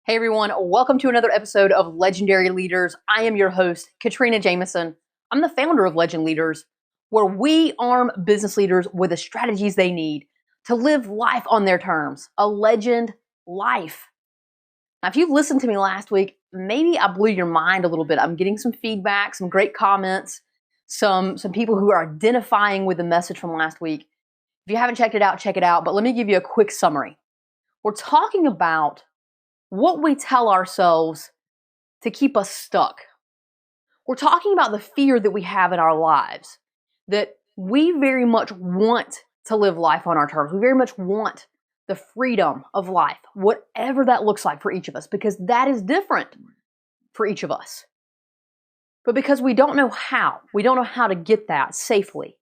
Hey everyone, welcome to another episode of Legendary Leaders. I am your host, Katrina Jameson. I'm the founder of Legend Leaders, where we arm business leaders with the strategies they need to live life on their terms, a legend life. Now, if you've listened to me last week, maybe I blew your mind a little bit. I'm getting some feedback, some great comments, some people who are identifying with the message from last week. If you haven't checked it out, check it out. But let me give you a quick summary. We're talking about what we tell ourselves to keep us stuck. We're talking about the fear that we have in our lives, that we very much want to live life on our terms. We very much want the freedom of life, whatever that looks like for each of us, because that is different for each of us. But because we don't know how to get that safely,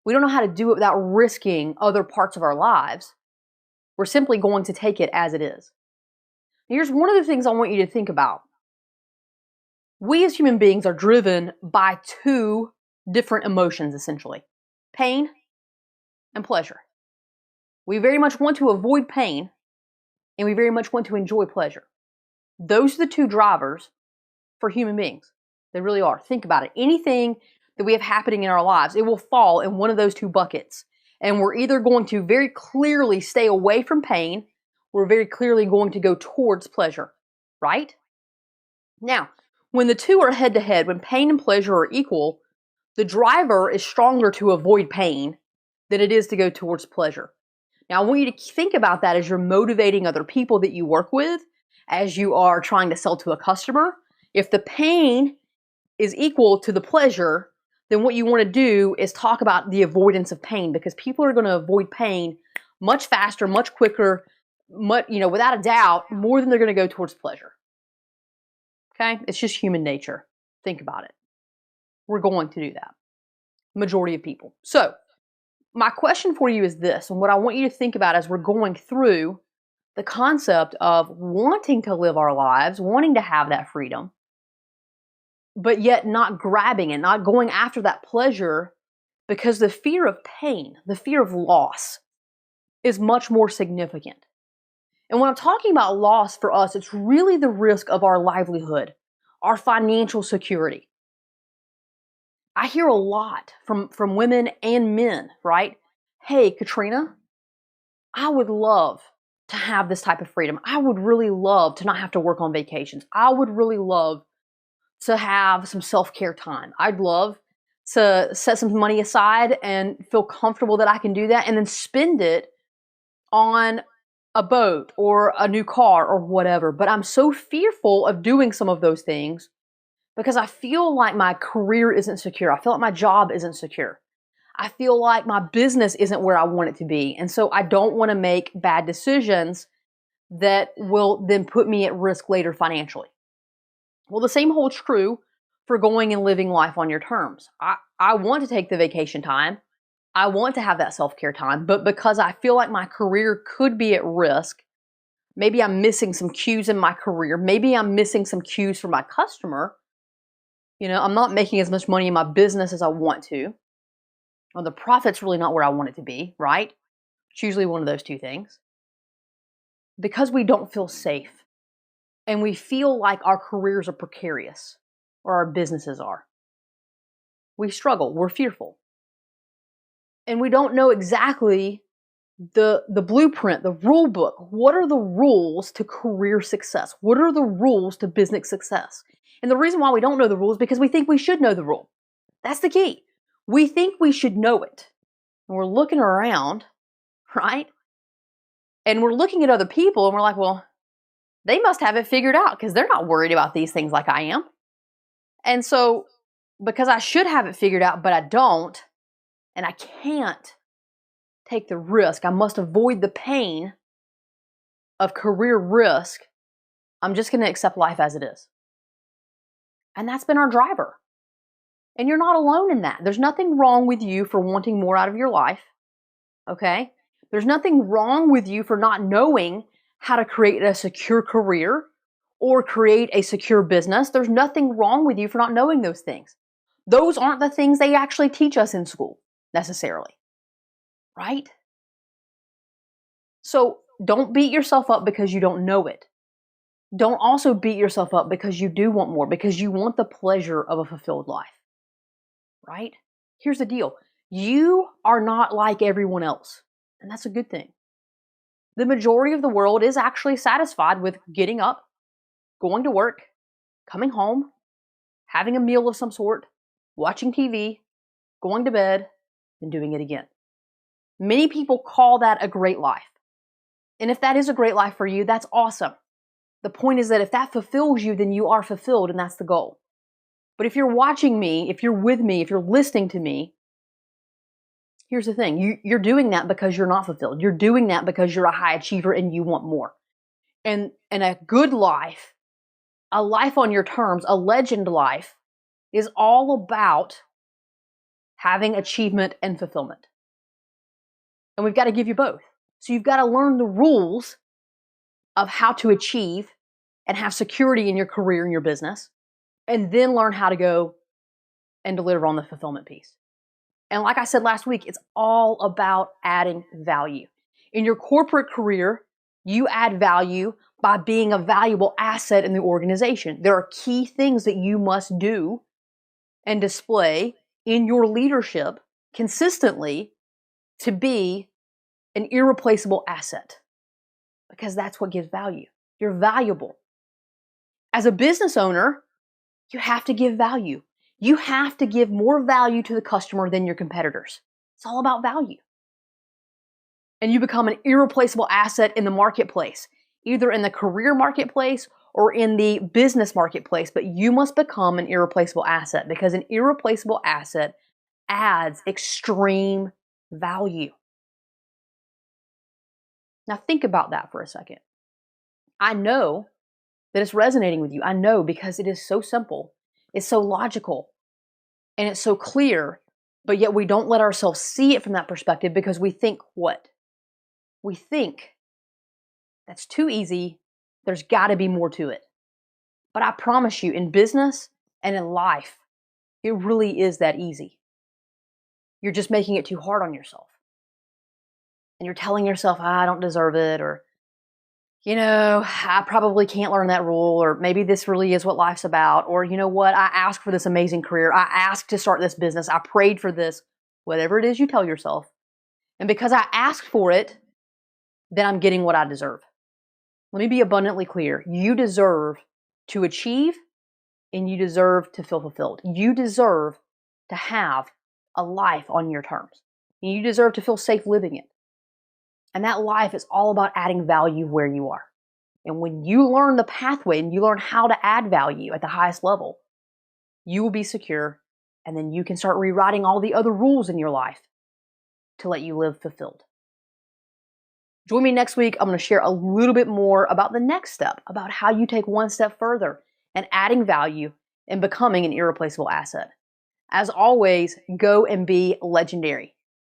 we don't know how to do it without risking other parts of our lives, we're simply going to take it as it is. Here's one of the things I want you to think about. We as human beings are driven by two different emotions, essentially. Pain and pleasure. We very much want to avoid pain, and we very much want to enjoy pleasure. Those are the two drivers for human beings. They really are. Think about it. Anything that we have happening in our lives, it will fall in one of those two buckets. And we're either going to very clearly stay away from pain, we're very clearly going to go towards pleasure, right? Now, when the two are head to head, when pain and pleasure are equal, the driver is stronger to avoid pain than it is to go towards pleasure. Now, I want you to think about that as you're motivating other people that you work with, as you are trying to sell to a customer. If the pain is equal to the pleasure, then what you want to do is talk about the avoidance of pain, because people are going to avoid pain much faster, much quicker, without a doubt, more than they're going to go towards pleasure. Okay? It's just human nature. Think about it. We're going to do that. Majority of people. So, my question for you is this, and what I want you to think about as we're going through the concept of wanting to live our lives, wanting to have that freedom, but yet not grabbing it, not going after that pleasure, because the fear of pain, the fear of loss, is much more significant. And when I'm talking about loss for us, it's really the risk of our livelihood, our financial security. I hear a lot from women and men, right? Hey, Katrina, I would love to have this type of freedom. I would really love to not have to work on vacations. I would really love to have some self-care time. I'd love to set some money aside and feel comfortable that I can do that and then spend it on a boat or a new car or whatever. But I'm so fearful of doing some of those things because I feel like my career isn't secure. I feel like my job isn't secure. I feel like my business isn't where I want it to be. And so I don't want to make bad decisions that will then put me at risk later financially. Well, the same holds true for going and living life on your terms. I want to take the vacation time. I want to have that self-care time, but because I feel like my career could be at risk, maybe I'm missing some cues in my career, maybe I'm missing some cues from my customer, I'm not making as much money in my business as I want to, or the profit's really not where I want it to be, right? It's usually one of those two things. Because we don't feel safe, and we feel like our careers are precarious, or our businesses are. We struggle, we're fearful. And we don't know exactly the blueprint, the rule book. What are the rules to career success? What are the rules to business success? And the reason why we don't know the rules is because we think we should know the rule. That's the key. We think we should know it. And we're looking around, right? And we're looking at other people and we're like, well, they must have it figured out because they're not worried about these things like I am. And so, because I should have it figured out, but I don't, and I can't take the risk, I must avoid the pain of career risk, I'm just going to accept life as it is. And that's been our driver. And you're not alone in that. There's nothing wrong with you for wanting more out of your life, okay? There's nothing wrong with you for not knowing how to create a secure career or create a secure business. There's nothing wrong with you for not knowing those things. Those aren't the things they actually teach us in school, necessarily, right? So don't beat yourself up because you don't know it. don't also beat yourself up because you do want more, because you want the pleasure of a fulfilled life, right? Here's the deal. You are not like everyone else, and that's a good thing. The majority of the world is actually satisfied with getting up, going to work, coming home, having a meal of some sort, watching TV, going to bed, and doing it again. Many people call that a great life. And if that is a great life for you, that's awesome. The point is that if that fulfills you, then you are fulfilled, and that's the goal. But if you're watching me, if you're with me, if you're listening to me, here's the thing. You're doing that because you're not fulfilled. You're doing that because you're a high achiever and you want more. And a good life, a life on your terms, a legend life, is all about having achievement and fulfillment. And we've got to give you both. So you've got to learn the rules of how to achieve and have security in your career and your business, and then learn how to go and deliver on the fulfillment piece. And like I said last week, it's all about adding value. In your corporate career, you add value by being a valuable asset in the organization. There are key things that you must do and display in your leadership consistently to be an irreplaceable asset, because that's what gives value. You're valuable. As a business owner, you have to give value. You have to give more value to the customer than your competitors. It's all about value. And you become an irreplaceable asset in the marketplace, either in the career marketplace or in the business marketplace, but you must become an irreplaceable asset, because an irreplaceable asset adds extreme value. Now think about that for a second. I know that it's resonating with you. I know, because it is so simple, it's so logical, and it's so clear, but yet we don't let ourselves see it from that perspective because we think what? We think that's too easy. There's got to be more to it. But I promise you, in business and in life, it really is that easy. You're just making it too hard on yourself. And you're telling yourself, I don't deserve it, or, I probably can't learn that rule, or maybe this really is what life's about, or, you know what, I asked for this amazing career. I asked to start this business. I prayed for this, whatever it is you tell yourself. And because I asked for it, then I'm getting what I deserve. Let me be abundantly clear. You deserve to achieve, and you deserve to feel fulfilled. You deserve to have a life on your terms. And you deserve to feel safe living it. And that life is all about adding value where you are. And when you learn the pathway and you learn how to add value at the highest level, you will be secure, and then you can start rewriting all the other rules in your life to let you live fulfilled. Join me next week. I'm going to share a little bit more about the next step, about how you take one step further and adding value and becoming an irreplaceable asset. As always, go and be legendary.